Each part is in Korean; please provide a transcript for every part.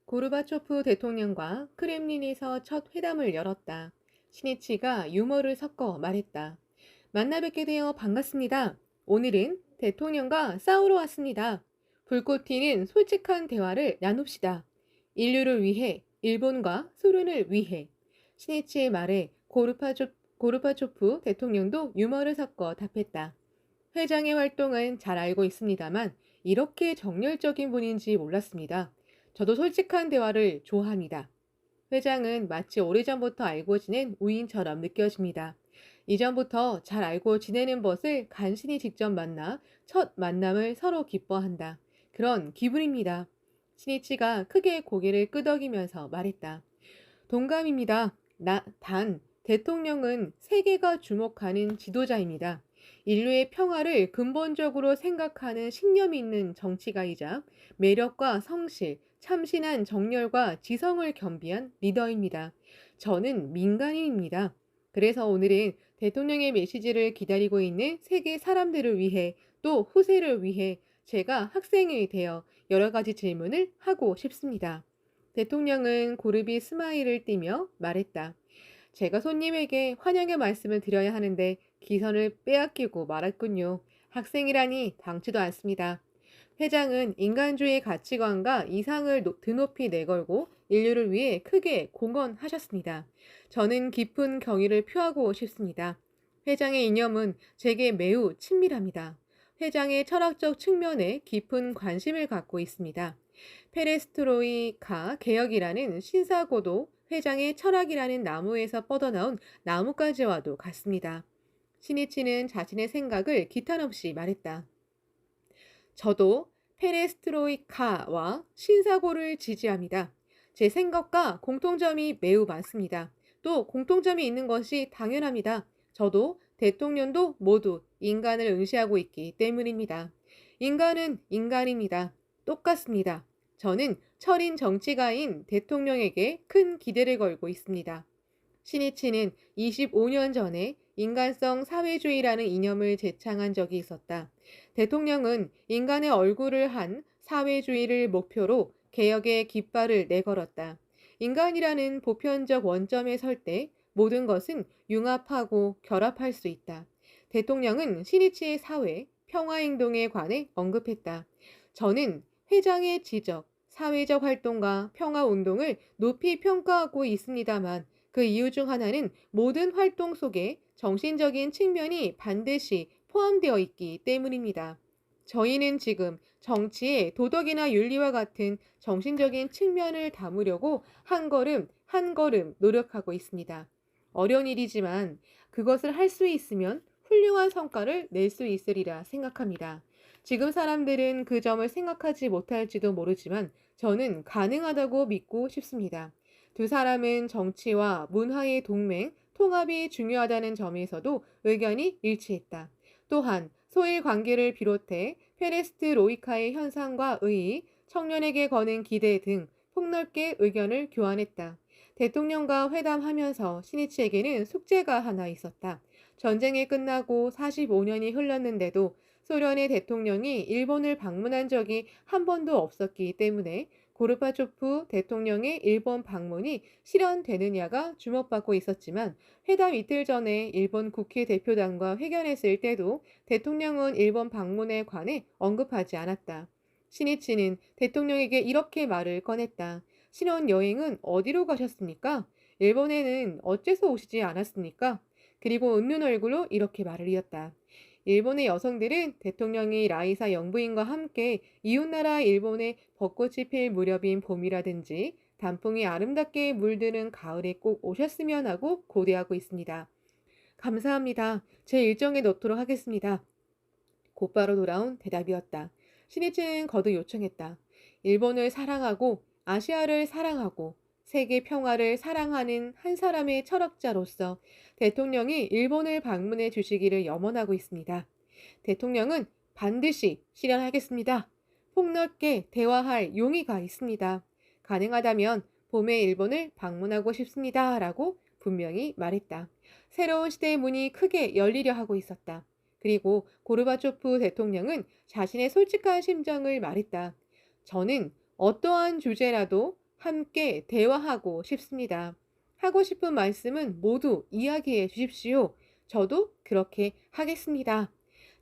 고르바초프 대통령과 크렘린에서 첫 회담을 열었다. 시니치가 유머를 섞어 말했다. 만나 뵙게 되어 반갑습니다. 오늘은 대통령과 싸우러 왔습니다. 불꽃 튀는 솔직한 대화를 나눕시다. 인류를 위해, 일본과 소련을 위해. 시니치의 말에 고르바초프 대통령도 유머를 섞어 답했다. 회장의 활동은 잘 알고 있습니다만 이렇게 정열적인 분인지 몰랐습니다. 저도 솔직한 대화를 좋아합니다. 회장은 마치 오래전부터 알고 지낸 우인처럼 느껴집니다. 이전부터 잘 알고 지내는 것을 간신히 직접 만나 첫 만남을 서로 기뻐한다. 그런 기분입니다. 신이치가 크게 고개를 끄덕이면서 말했다. 동감입니다. 단, 대통령은 세계가 주목하는 지도자입니다. 인류의 평화를 근본적으로 생각하는 신념이 있는 정치가이자 매력과 성실, 참신한 정열과 지성을 겸비한 리더입니다. 저는 민간인입니다. 그래서 오늘은 대통령의 메시지를 기다리고 있는 세계 사람들을 위해 또 후세를 위해 제가 학생이 되어 여러 가지 질문을 하고 싶습니다. 대통령은 고르비 스마일을 띠며 말했다. 제가 손님에게 환영의 말씀을 드려야 하는데 기선을 빼앗기고 말았군요. 학생이라니 당치도 않습니다. 회장은 인간주의 가치관과 이상을 드높이 내걸고 인류를 위해 크게 공헌하셨습니다. 저는 깊은 경의를 표하고 싶습니다. 회장의 이념은 제게 매우 친밀합니다. 회장의 철학적 측면에 깊은 관심을 갖고 있습니다. 페레스트로이카 개혁이라는 신사고도 회장의 철학이라는 나무에서 뻗어나온 나뭇가지와도 같습니다. 시니치는 자신의 생각을 기탄 없이 말했다. 저도 페레스트로이카와 신사고를 지지합니다. 제 생각과 공통점이 매우 많습니다. 또 공통점이 있는 것이 당연합니다. 저도 대통령도 모두 인간을 응시하고 있기 때문입니다. 인간은 인간입니다. 똑같습니다. 저는 철인 정치가인 대통령에게 큰 기대를 걸고 있습니다. 시니치는 25년 전에 인간성 사회주의라는 이념을 제창한 적이 있었다. 대통령은 인간의 얼굴을 한 사회주의를 목표로 개혁의 깃발을 내걸었다. 인간이라는 보편적 원점에 설 때 모든 것은 융합하고 결합할 수 있다. 대통령은 시니치의 사회, 평화행동에 관해 언급했다. 저는 회장의 지적, 사회적 활동과 평화운동을 높이 평가하고 있습니다만 그 이유 중 하나는 모든 활동 속에 정신적인 측면이 반드시 포함되어 있기 때문입니다. 저희는 지금 정치의 도덕이나 윤리와 같은 정신적인 측면을 담으려고 한 걸음 한 걸음 노력하고 있습니다. 어려운 일이지만 그것을 할 수 있으면 훌륭한 성과를 낼 수 있으리라 생각합니다. 지금 사람들은 그 점을 생각하지 못할지도 모르지만 저는 가능하다고 믿고 싶습니다. 두 사람은 정치와 문화의 동맹, 통합이 중요하다는 점에서도 의견이 일치했다. 또한 소일 관계를 비롯해 페레스트로이카의 현상과 의의, 청년에게 거는 기대 등 폭넓게 의견을 교환했다. 대통령과 회담하면서 시니치에게는 숙제가 하나 있었다. 전쟁이 끝나고 45년이 흘렀는데도 소련의 대통령이 일본을 방문한 적이 한 번도 없었기 때문에 고르바초프 대통령의 일본 방문이 실현되느냐가 주목받고 있었지만 회담 이틀 전에 일본 국회 대표단과 회견했을 때도 대통령은 일본 방문에 관해 언급하지 않았다. 시니치는 대통령에게 이렇게 말을 꺼냈다. 신혼여행은 어디로 가셨습니까? 일본에는 어째서 오시지 않았습니까? 그리고 웃는 얼굴로 이렇게 말을 이었다. 일본의 여성들은 대통령이 라이사 영부인과 함께 이웃나라 일본의 벚꽃이 필 무렵인 봄이라든지 단풍이 아름답게 물드는 가을에 꼭 오셨으면 하고 고대하고 있습니다. 감사합니다. 제 일정에 넣도록 하겠습니다. 곧바로 돌아온 대답이었다. 시니치는 거듭 요청했다. 일본을 사랑하고 아시아를 사랑하고 세계 평화를 사랑하는 한 사람의 철학자로서 대통령이 일본을 방문해 주시기를 염원하고 있습니다. 대통령은 반드시 실현하겠습니다. 폭넓게 대화할 용의가 있습니다. 가능하다면 봄에 일본을 방문하고 싶습니다. 라고 분명히 말했다. 새로운 시대의 문이 크게 열리려 하고 있었다. 그리고 고르바초프 대통령은 자신의 솔직한 심정을 말했다. 저는 어떠한 주제라도 함께 대화하고 싶습니다. 하고 싶은 말씀은 모두 이야기해 주십시오. 저도 그렇게 하겠습니다.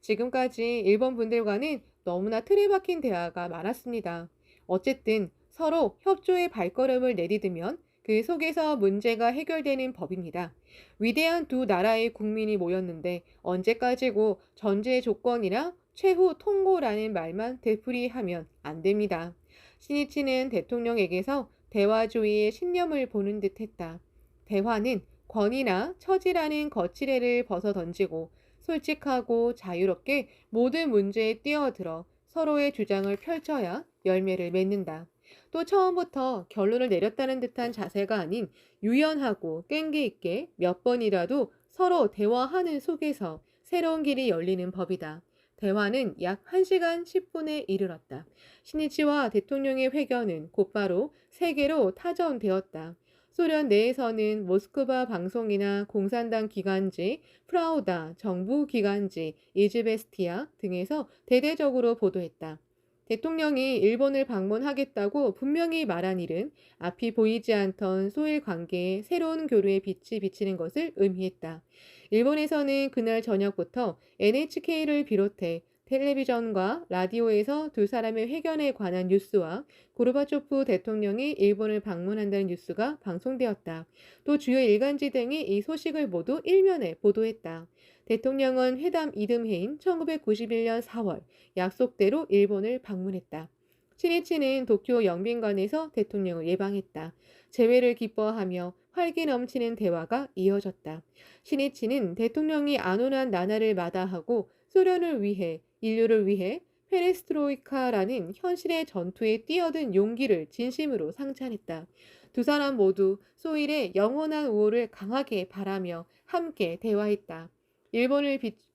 지금까지 일본 분들과는 너무나 틀에 박힌 대화가 많았습니다. 어쨌든 서로 협조의 발걸음을 내디디면 그 속에서 문제가 해결되는 법입니다. 위대한 두 나라의 국민이 모였는데 언제까지고 전제 조건이나 최후 통고라는 말만 되풀이하면 안 됩니다. 신이치는 대통령에게서 대화주의의 신념을 보는 듯 했다. 대화는 권위나 처지라는 거치대를 벗어 던지고 솔직하고 자유롭게 모든 문제에 뛰어들어 서로의 주장을 펼쳐야 열매를 맺는다. 또 처음부터 결론을 내렸다는 듯한 자세가 아닌 유연하고 끈기 있게 몇 번이라도 서로 대화하는 속에서 새로운 길이 열리는 법이다. 대화는 약 1시간 10분에 이르렀다. 신이치와 대통령의 회견은 곧바로 세계로 타전되었다. 소련 내에서는 모스크바 방송이나 공산당 기관지, 프라우다 정부 기관지, 이즈베스티아 등에서 대대적으로 보도했다. 대통령이 일본을 방문하겠다고 분명히 말한 일은 앞이 보이지 않던 소일 관계에 새로운 교류의 빛이 비치는 것을 의미했다. 일본에서는 그날 저녁부터 NHK를 비롯해 텔레비전과 라디오에서 두 사람의 회견에 관한 뉴스와 고르바초프 대통령이 일본을 방문한다는 뉴스가 방송되었다. 또 주요 일간지 등이 이 소식을 모두 일면에 보도했다. 대통령은 회담 이듬해인 1991년 4월 약속대로 일본을 방문했다. 신이치는 도쿄 영빈관에서 대통령을 예방했다. 재회를 기뻐하며 활기 넘치는 대화가 이어졌다. 신이치는 대통령이 안온한 나날을 마다하고 소련을 위해 인류를 위해 페레스트로이카라는 현실의 전투에 뛰어든 용기를 진심으로 상찬했다. 두 사람 모두 소일의 영원한 우호를 강하게 바라며 함께 대화했다.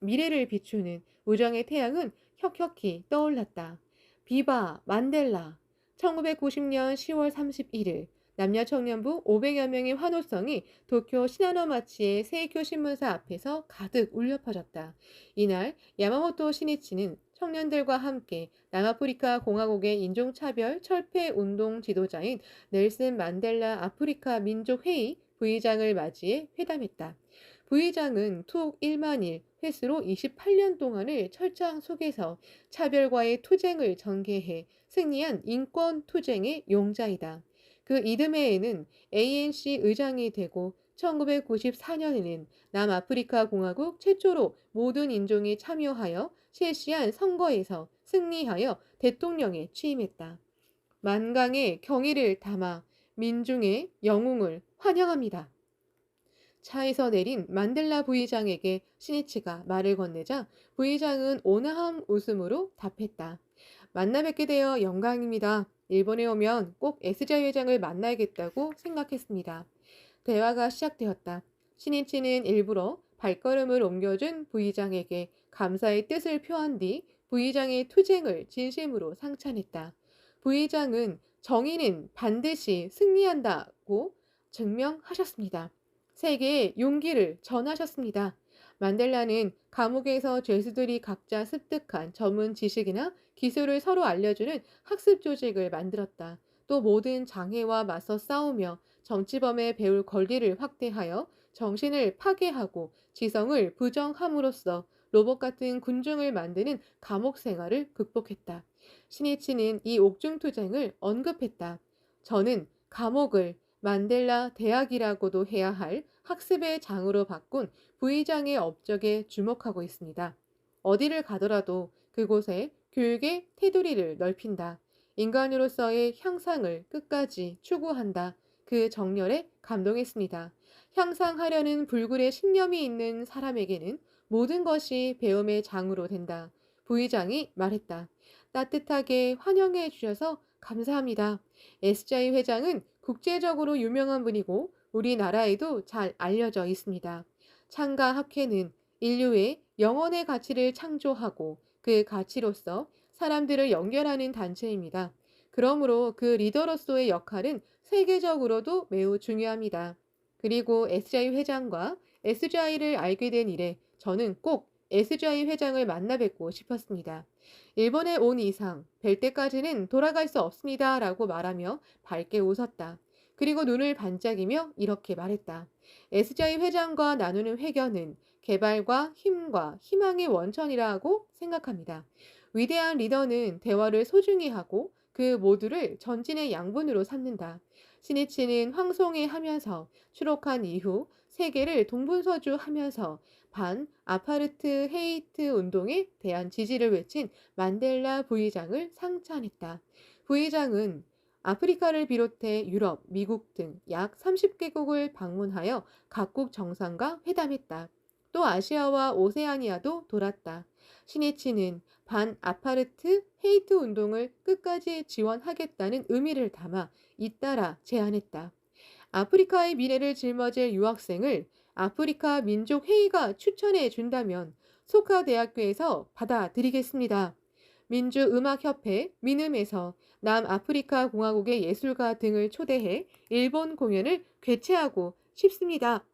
미래를 비추는 우정의 태양은 혁혁히 떠올랐다. 비바 만델라. 1990년 10월 31일 남녀 청년부 500여 명의 환호성이 도쿄 시나노마치의 세이쿄 신문사 앞에서 가득 울려 퍼졌다. 이날 야마모토 시니치는 청년들과 함께 남아프리카 공화국의 인종차별 철폐 운동 지도자인 넬슨 만델라 아프리카 민족회의 부의장을 맞이해 회담했다. 부의장은 투옥 1만일 횟수로 28년 동안을 철장 속에서 차별과의 투쟁을 전개해 승리한 인권 투쟁의 용자이다. 그 이듬해에는 ANC 의장이 되고 1994년에는 남아프리카 공화국 최초로 모든 인종이 참여하여 실시한 선거에서 승리하여 대통령에 취임했다. 만강의 경의를 담아 민중의 영웅을 환영합니다. 차에서 내린 만델라 부의장에게 시니치가 말을 건네자 부의장은 온화한 웃음으로 답했다. 만나 뵙게 되어 영광입니다. 일본에 오면 꼭 S자 회장을 만나야겠다고 생각했습니다. 대화가 시작되었다. 시니치는 일부러 발걸음을 옮겨준 부의장에게 감사의 뜻을 표한 뒤 부의장의 투쟁을 진심으로 상찬했다. 부의장은 정의는 반드시 승리한다고 증명하셨습니다. 세계에 용기를 전하셨습니다. 만델라는 감옥에서 죄수들이 각자 습득한 전문 지식이나 기술을 서로 알려주는 학습 조직을 만들었다. 또 모든 장애와 맞서 싸우며 정치범의 배울 권리를 확대하여 정신을 파괴하고 지성을 부정함으로써 로봇 같은 군중을 만드는 감옥 생활을 극복했다. 시니치는 이 옥중투쟁을 언급했다. 저는 감옥을 만델라 대학이라고도 해야 할 학습의 장으로 바꾼 부의장의 업적에 주목하고 있습니다. 어디를 가더라도 그곳에 교육의 테두리를 넓힌다. 인간으로서의 향상을 끝까지 추구한다. 그 정열에 감동했습니다. 향상하려는 불굴의 신념이 있는 사람에게는 모든 것이 배움의 장으로 된다. 부의장이 말했다. 따뜻하게 환영해 주셔서 감사합니다. S자이 회장은 국제적으로 유명한 분이고 우리나라에도 잘 알려져 있습니다. 창가 학회는 인류의 영혼의 가치를 창조하고 그 가치로서 사람들을 연결하는 단체입니다. 그러므로 그 리더로서의 역할은 세계적으로도 매우 중요합니다. 그리고 S자이 회장과 S자이를 알게 된 이래 저는 꼭 SGI 회장을 만나 뵙고 싶었습니다. 일본에 온 이상 뵐 때까지는 돌아갈 수 없습니다. 라고 말하며 밝게 웃었다. 그리고 눈을 반짝이며 이렇게 말했다. SGI 회장과 나누는 회견은 개발과 힘과 희망의 원천이라고 생각합니다. 위대한 리더는 대화를 소중히 하고 그 모두를 전진의 양분으로 삼는다. 시니치는 황송해 하면서 추록한 이후 세계를 동분서주하면서 반 아파르트 헤이트 운동에 대한 지지를 외친 만델라 부의장을 상찬했다. 부의장은 아프리카를 비롯해 유럽, 미국 등 약 30개국을 방문하여 각국 정상과 회담했다. 또 아시아와 오세아니아도 돌았다. 시니치는 반 아파르트 헤이트 운동을 끝까지 지원하겠다는 의미를 담아 잇따라 제안했다. 아프리카의 미래를 짊어질 유학생을 아프리카 민족회의가 추천해 준다면 소카 대학교에서 받아들이겠습니다. 민주음악협회 민음에서 남아프리카 공화국의 예술가 등을 초대해 일본 공연을 개최하고 싶습니다.